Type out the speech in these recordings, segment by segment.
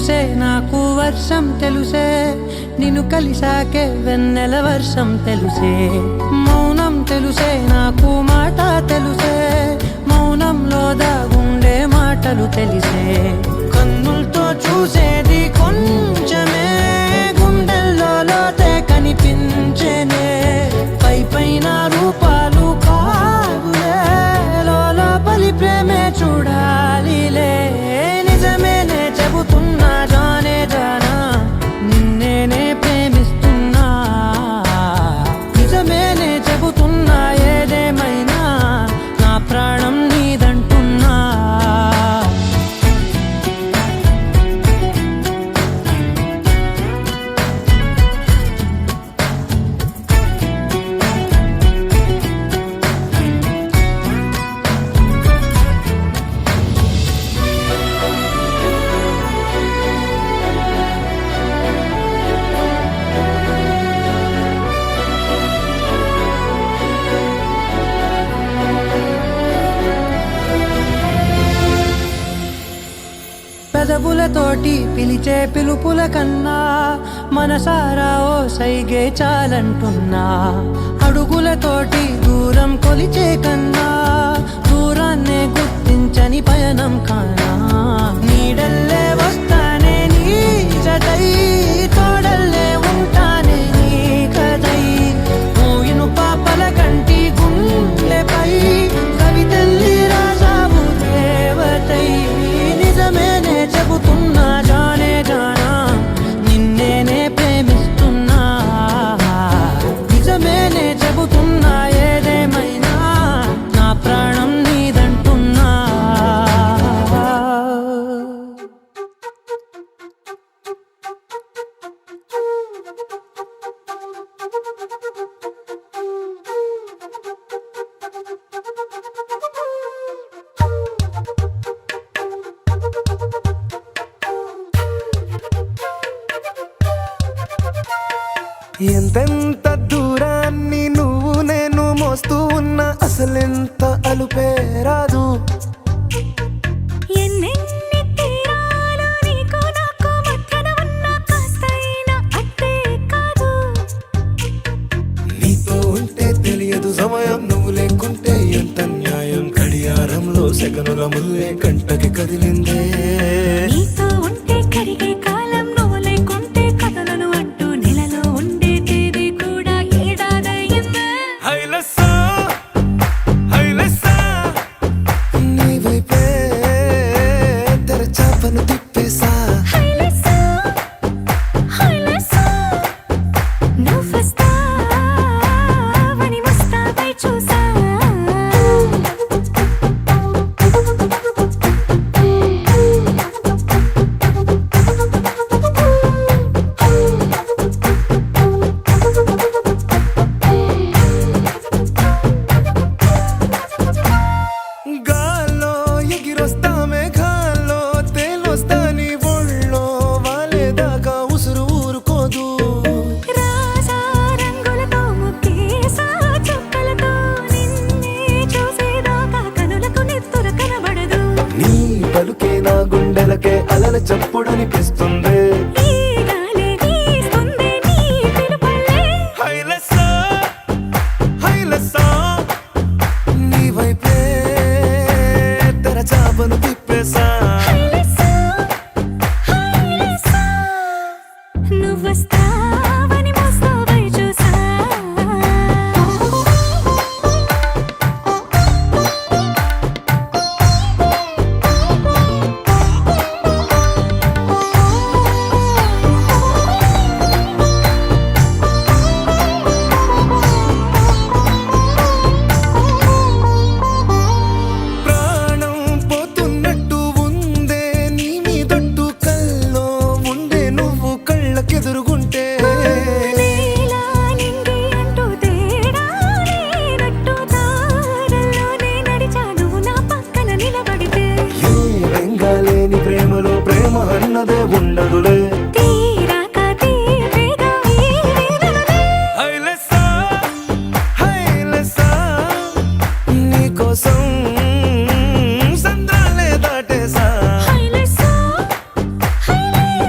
తెలుసే నాకు వర్షం తెలుసే నిన్ను కలిసాకే వెన్నెల వర్షం తెలుసే మౌనం తెలుసే నాకు మాట తెలుసే మౌనంలో దాగుండే మాటలు తెలిసే కన్నులతో చూసేది కొంచెమే గుండెల్లో లోతే కనిపించేనే పై పైన రూపాలు కావులే లోపలి ప్రేమే చూడాలిలే నిజమేనే చెబుతున్నా జానే జానా నిన్నేనే ప్రేమిస్తున్నా నిజమేనే చెబుతున్నా ఏదేమైనా నా ప్రాణం నీదంటున్నా పెదవులతోటి పిలిచే పిలుపుల కన్నా మనసారా ఓ సైగే చాలంటున్నా అడుగులతోటి దూరం కొలిచే కన్నా దూరాన్నే గుర్తించని పయనం కానా నీడల్లే వస్తానే నీ జతై తోడల్లే ఉంటానే నీ కదై మూయిను పాపల కంటి గుండెపై కవితల్లి రాజావు దేవతై నిజమేనే చెబుతున్నా జానే జానా నిన్నేనే ప్రేమిస్తున్నా నిజమేనే చెబుతున్నా ఏదేమైనా నా ప్రాణం నీదంటున్నా ఎంతెంత దూరాన్ని నువ్వు నేను మోస్తూ ఉన్నా అసలెంత అలుపే రాదు ఎన్నెన్ని తీరాలు నీకు నాకు మధ్యన ఉన్న కాస్తైనా అట్టే కాదు నీతో ఉంటే తెలియదు సమయం నువ్వు లేకుంటే ఎంత న్యాయం గడియారంలో సెకనుల ముల్లే కంటకి కదిలిందే నీతో ఉంటే కరిగే కాలం నువ్వు లేకుంటే కథలను అంటూ నెలలో ఉండే తేదీ కూడా ఏడాదయ్యిందే హైలెస్సా హైలెస్సా నీ వైపే తెరచాపను తిప్పేసా హైలెస్సా హైలెస్సా నువ్వొస్తావని ముస్తాబై చూసా గాల్లో ఎగిరొస్తా మేఘాల్లో తేలొస్తా నీ ఒళ్ళో వాలేదాకా ఉసురు ఊరుకోదు రాజా రంగులతో ముక్కేసా చుక్కలతో నిన్నే చూసేదాకా కనులకు నెత్తురు కనబడదు నీ పలుకే నా గుండెలకే అలల చప్పుడనిపిస్తుంది ఈ గాలి వీస్తుంది నీ పిలుపులే హైలెస్సా హైలెస్సా నీ వైపే తెరచాపను తిప్పేసా హైలెస్సా హైలెస్సా నువ్వొస్తావని ముస్తాబై చూసా ప్రాణం పోతున్నట్టు ఉందే నీ మీదొట్టు కల్లో ఉండే నువ్వు కళ్ళకెదురుగుంటే నీలా నింగి అంటూ తేడా లేనట్టు తారల్లోనే నడిచా నువ్వు నా పక్కన నిలబడితే ఏ వెంగాలేని ప్రేమలో ప్రేమ అన్నదే ఉండదులే తీరాక తీపేగా ఈ వేదనలే హైలెస్సా హైలెస్సా నీకోసం సంద్రాలే దాటేసా హైలెస్సా హైలెస్సా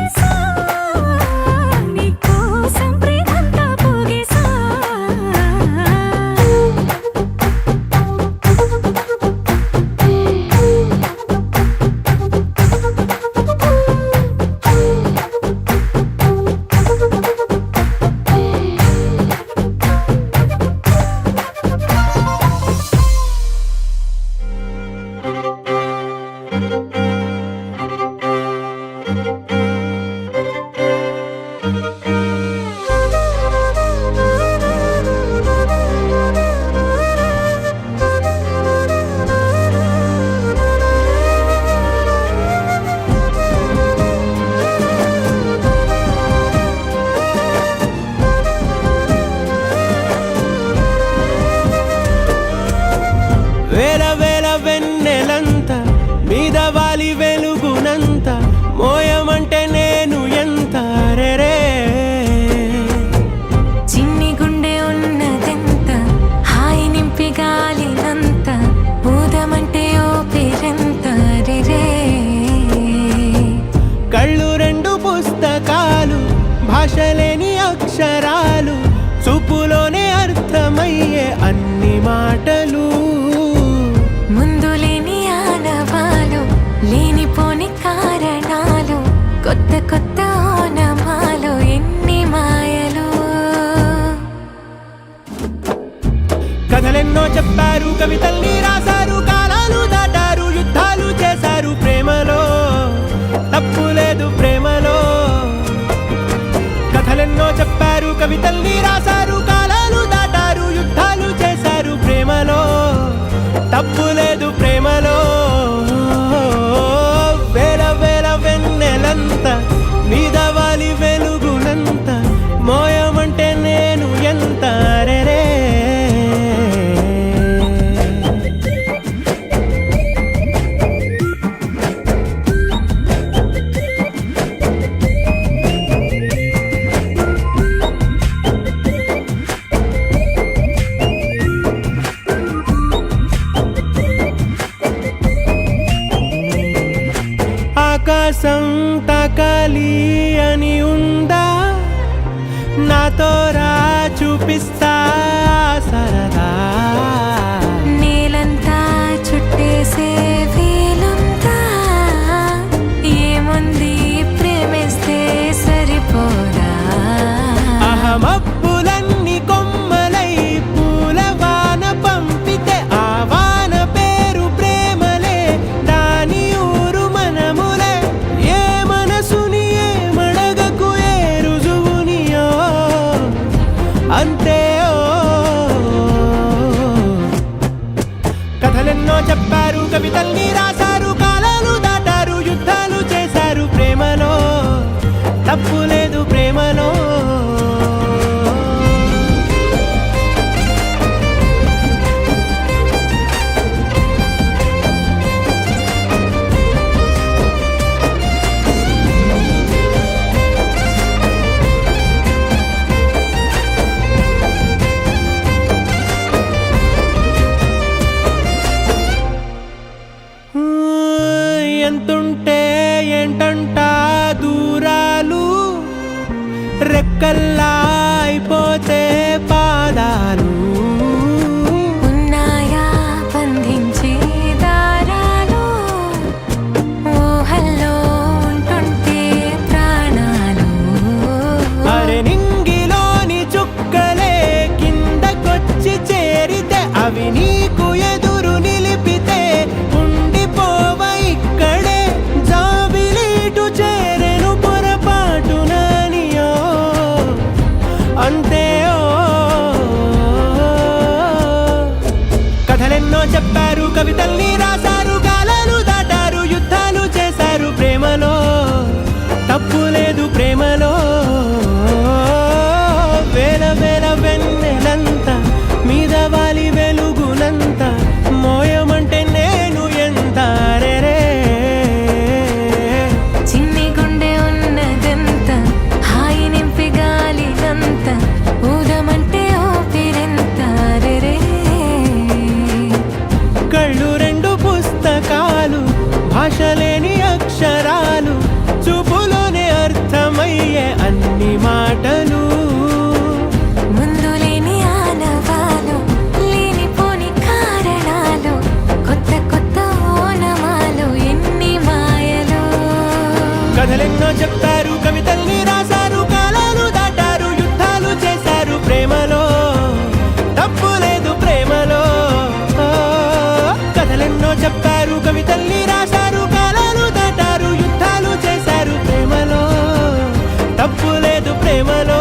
కవితల్ని రాశారు, కాలాలు దాటారు, యుద్ధాలు చేశారు ప్రేమలో, తప్పు లేదు ప్రేమలో. వేల వేల వెన్నెలంత మీద వాలి వెలుగునంత మోయమంటే నేను ఎంత రే. ఆకాశం తాకాలి అని ఉందా, నాతో రా చూపిస్తా సరదా. నేలంతా చుట్టేసే వీలుందా, ఏముంది ప్రేమిస్తే సరిపోదా. అహమప్పులన్నీ కొమ్మలై పూల వాన పంపితే ఆ వాన పేరు ప్రేమలే, దాని ఊరు మనములే. ఏ మనసుని ఏ మడగకు ఏ రుజువునియో అంతే. కథలెన్నో చెప్పారు, కవితల్ని రాశారు, కాలాలు దాటారు, యుద్ధాలు చేశారు ప్రేమలో, తప్పు లేదు ప్రేమలో. ఎంతుంటే ఏంటంట దూరాలు, రెక్కల్లా అయిపోతే పాదాలు. ఉన్నాయా బంధించే దారాలు, ఊహల్లో ఉంటుంటే ప్రాణాలు. అరే నింగిలోని చుక్కలే కిందకొచ్చి చేరితే, అవి నీకు ఎదురు నిలిపితే ఉండిపోవ ఇక్కడే. జాబిలీటు చేరెను పొరపాటు నానియో అంతే. కథలెన్నో చెప్పారు, కవితల్ని రాశారు, కాలాలు దాటారు, యుద్ధాలు చేశారు ప్రేమలో, తప్పు లేదు ప్రేమలో. వేల వేల వెన్నెలంత మీద వాలి వెలుగునంత మోయమంటే నేను ఎంత రే. చిన్ని గుండె ఉన్నదంత హాయి నింపి గాలినంత ఊదమంటే ఊపిరెంత రే. కళ్ళు రెండు పుస్తకాలు, భాష లేని అక్షరాలు, చూపులోనే అర్థమయ్యే అన్ని మాటలు. ముందు లేని ఆనవాలు, లేనిపోని కారణాలు, కొత్త కొత్త ఓనమాలు, ఎన్ని మాయలు. కథలెన్నో చెప్పారు, కవితల్ని రాశారు, కాలాలు దాటారు, యుద్ధాలు చేశారు ప్రేమలో, తప్పు లేదు ప్రేమలో. కథలెన్నో చెప్పారు, కవితల్ని రాశారు, కాలాలు దాటారు, యుద్ధాలు చేశారు ప్రేమలో, తప్పు లేదు ప్రేమలో.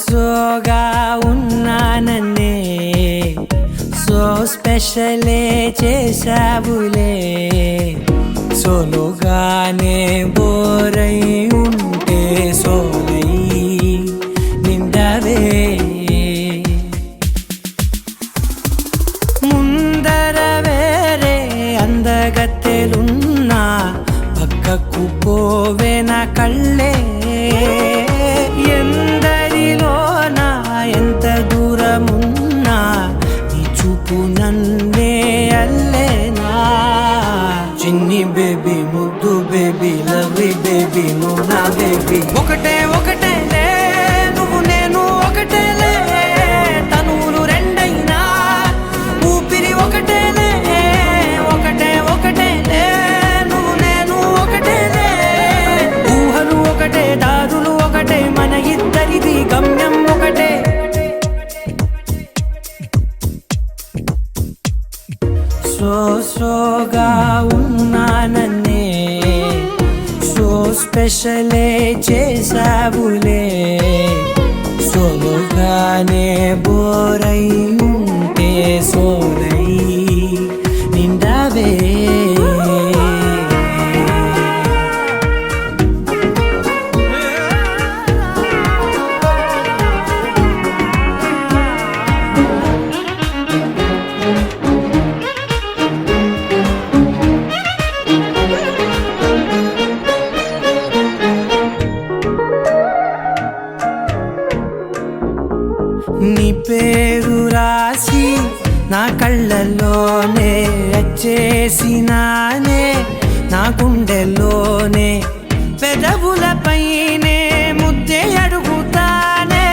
సోగా ఉన్నానన్నే సో స్పెషలే చేసావులే సోలోగానే బోరై ఉంటే సోలై నిండవే ముందర వేరే అందగత్తెలున్నా పక్కకు పోవే నా కళ్ళే ఎందరిలోనా ఎంత దూరమున్నా నీ చూపు నన్నే అల్లేనా చిన్ని బేబీ ముద్దు బేబీ లవ్లీ బేబీ నువ్వు నా బేబీ ఒకటే ఒకటేలే నువ్వు నేను ఒకటేలే తనువులు రెండైనా ఊపిరి ఒకటేలే ఒకటే ఒకటేలే నువ్వు నేను ఒకటేలే ఊహలు ఒకటే దారులు ఒకటే మన ఇద్దరిది గమ్యం ఒకటే సోగా ఉన్నానన్నే సో స్పెషలే చేసావులే సోలోగానే బోరై ఉంటే సోలై నిండావే నీ పేరు రాసి నా కళ్ళల్లోనే వచ్చేసినానే నా గుండెల్లోనే పెదవులపైనే ముద్దే అడుగుతానే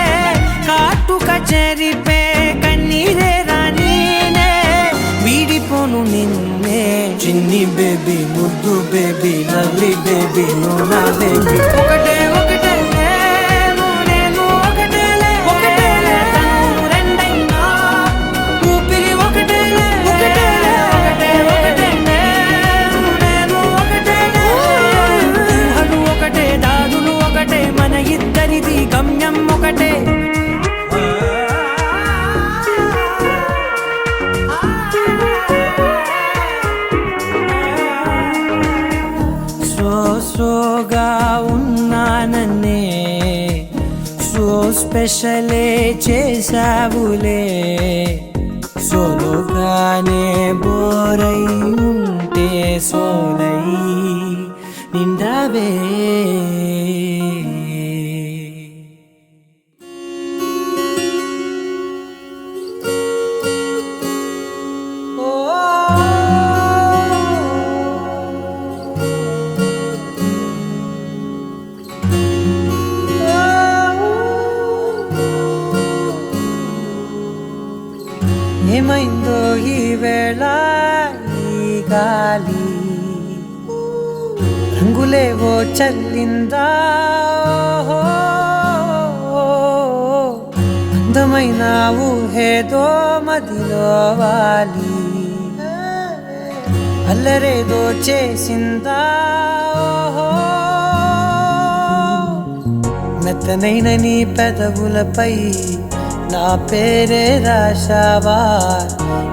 కాటుక చెరిపే కన్నీరే రానీనే వీడిపోను నిన్నే చిన్ని బేబీ ముద్దు బేబీ లవ్లీ బేబీ నువ్వు నా బేబీ ఒకటే ఒకటే గమ్యం ఒకటే సోగా ఉన్నానన్నే సో స్పెషలే చేసావులే సోలోగానే బోరై ఉంటే సోలై నిండావే ఏమైందో ఈ వేళ ఈ గాలి రంగులేవో చల్లిందా అందమైన ఊహేదో మదిలో వాలి అల్లరేదో చేసిందా మెత్తనైన నీ పెదవులపై నా పేరే రాశావా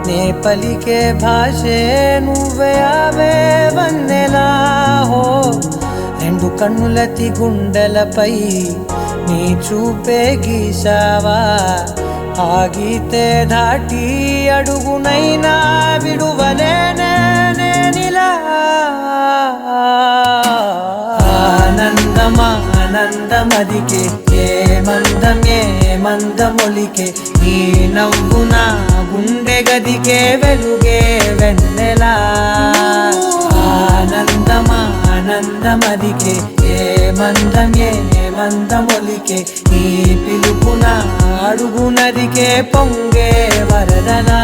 నే పలికే భాషే నువ్వే ఆవే వన్నెలా హో రెండు కన్నులతి గుండెలపై నీ చూపే గీశావా ఆగితే దాటి అడుగునైనా విడువలేనే నేనిలా ఆనందమదికే ఏ మందమొలికే నీ నవ్వు నా గుండె గదికే వెలుగే వెన్నెలా ఆనందమదికే ఏ మందమొలికే నీ పిలుపున అడుగునదికే పొంగే వరదలా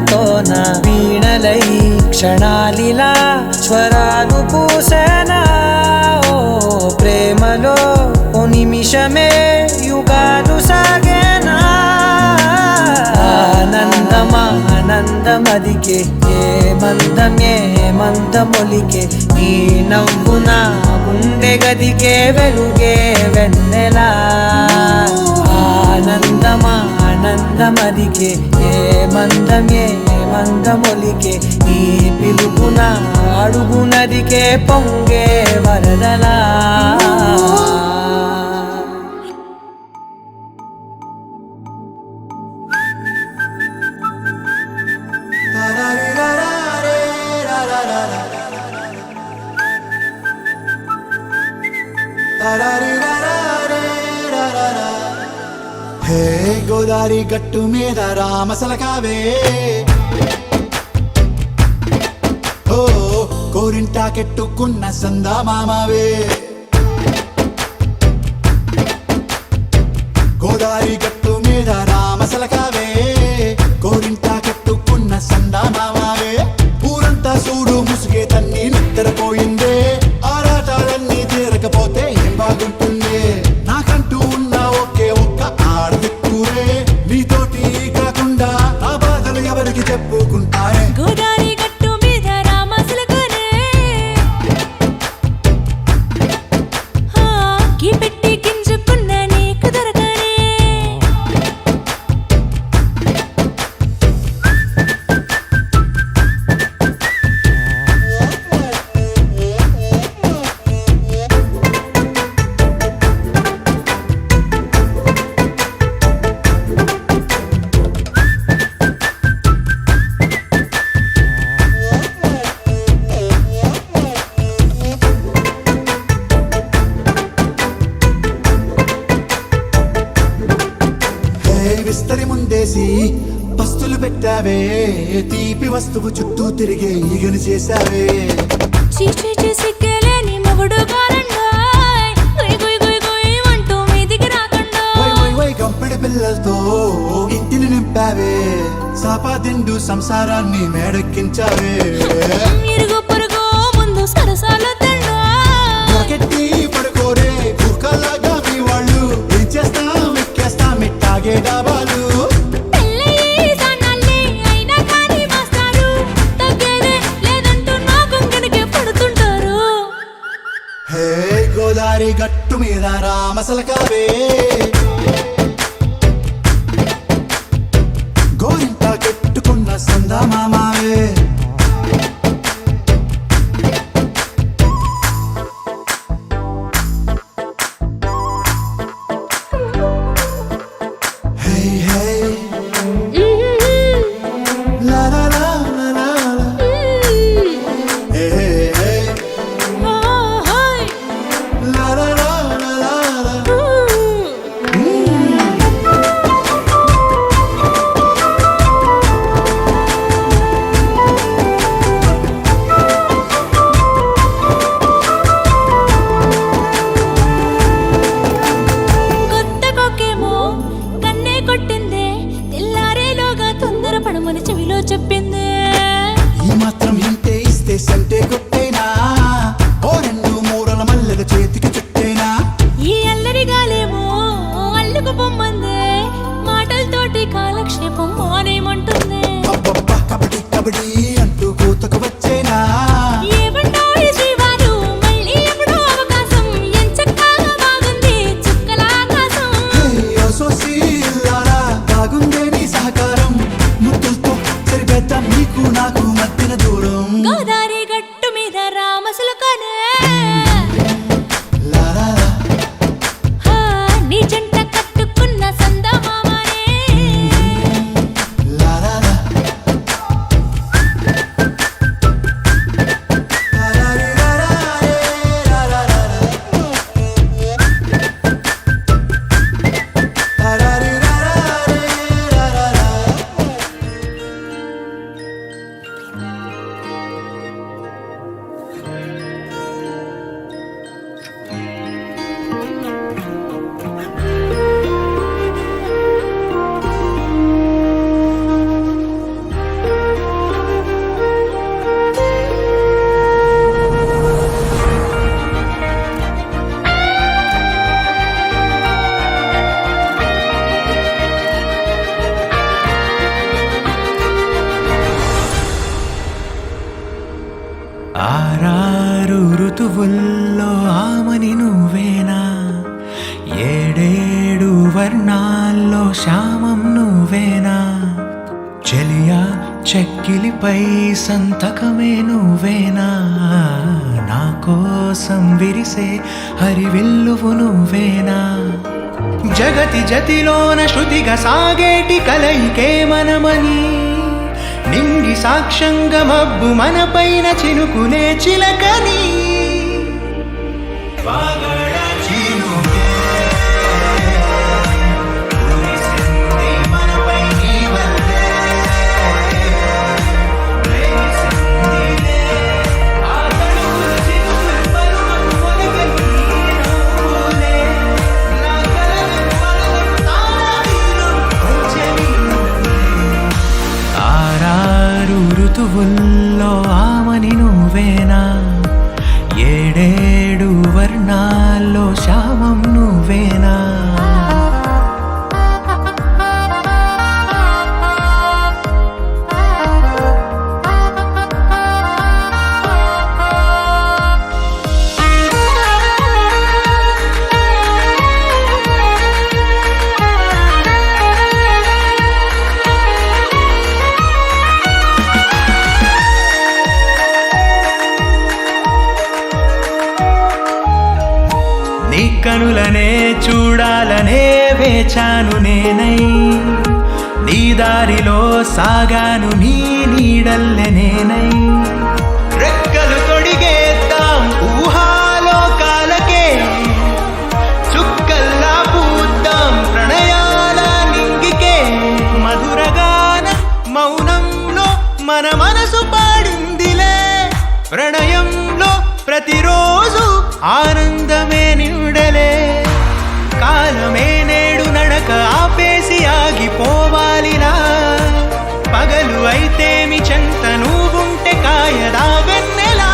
గానాలతోన వీణలై క్షణాలిలా స్వరాలు పూసనా ఓ ప్రేమలో ఓ నిమిషమే యుగాలు సాగేనా ఆనందమదికే ఏ మందమొలికే నీ నవ్వున గుండె గదికే వెలుగే వెన్నెలా ఆనందమదికే ఏ మందమొలికే నీ పిలుపున అడుగునదికే పొంగే వరదలా హే గోదారి గట్టు మీద రామసలకావే ఓ కోరింటాకెట్టుకున్న సందా మామావే గోదారి గట్టు మీద రామసలకావే కోరింటాకెట్టుకున్న సందా మామావే ఊరంతా చూడు ముసుగే తన్ని నిద్రపోయిందే ఆరాటాలన్నీ తీరకపోతే ఏం బాగుంటుందే నాకంటూ ఉన్న ఒకే ఒక్క ఆడదిక్కురే నీతోటి కాకుండా ఆ బాధలు ఎవరికి చెప్పుకుంటారే గోదారి గట్టు మీద రామసలకనే కీ పెట్టి గింజుకున్న నీకు దొరకనే విస్తరి ముందేసి పస్తులు పెట్టావే తీపి వస్తువు చుట్టూ తిరిగే ఈగను చేశావే చీచీ సిగ్గలేని మొగుడు గారండాయ్ గుయ్ గుయ్ గుయ్ గుయ్ అంటూ మీదికి రాకండా వై గంపెడి పిల్లలతో ఇంటిని నింపావే సాపాదిండు సంసారాన్ని మేడెక్కించావే ఇరుగు పొరుగు ముందు సరసాలు తండా నాకెట్టి పడుకోరే కుక్కలాగా మీ వాళ్ళు ఏం చేస్తాం ఎక్కేస్తాం ఇట్టాగే డాబాలు పెళ్ళయి సన్నాళ్ళే అయినా కానీ మాస్తారు తగ్గేదే లేదంటూ నా కొంగనికే పడుతుంటారు హే గోదారి గట్టు మీద రామసలకావే గోరింటా కెట్టుకున్న సందా మామావే Hey, hey, la la la la la la. Hey, hey, hey, la la la la la la. కొత్త కొక్కేమో కన్నే కొట్టిందే రూపం నువ్వేనా చెలియా చెక్కిలిపై సంతకమే నువ్వేనా నా కోసం విరిసే హరివిల్లువు నువ్వేనా జగతి జతిలోన శృతిగా సాగేటి కలయికే మనమని నింగి సాక్ష్యంగా మబ్బు మనపైన చినుకునే చిలకని ఋతువుల్లో ఆమని నువ్వేనా ఏడేడు వర్ణాల్లో శ్యామం నువ్వేనా నీ కనులనే చూడాలనే వేచాను నేనై నీ దారిలో సాగాను నీ నీడల్లె నేనై రెక్కలు తొడిగేద్దాం ఊహాలోకాలకే చుక్కల్లా పూద్దాం ప్రణయాల నింగికే మధురగాన మౌనంలో మన మనసు పాడిందిలే ప్రణయంలో ప్రతిరోజు ఆనందమే నిండలే కాలమే నేడు నడక ఆపేసి ఆగిపోవాలిలా పగలు అయితేమి చెంత నువ్వుంటే కాయదా వెన్నెలా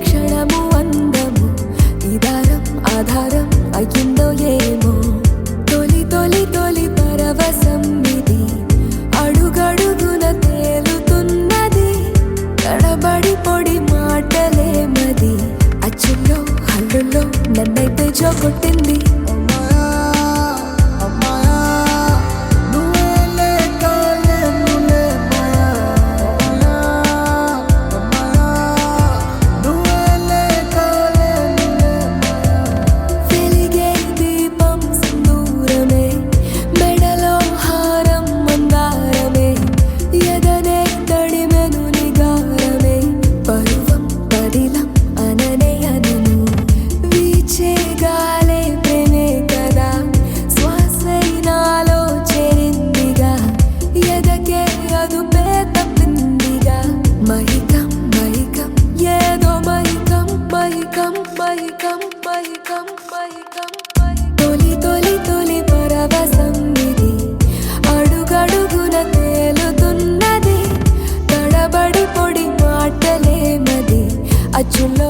క్షణము అందము నిదారం ఆధారం అయ్యిందో ఏమో తొలి తొలి తొలి పరవశం ఇది అడుగడుగున తేలుతున్నది తడబడి పొడి మాటలే మది అచ్చుల్లో హల్లుల్లో నన్నైతే జోకొట్టింది తొలి తొలి తొలి పరవశం ఇది అడుగడుగున తేలుతున్నది తడబడి పొడి మాటలే మది అచ్చుల్లో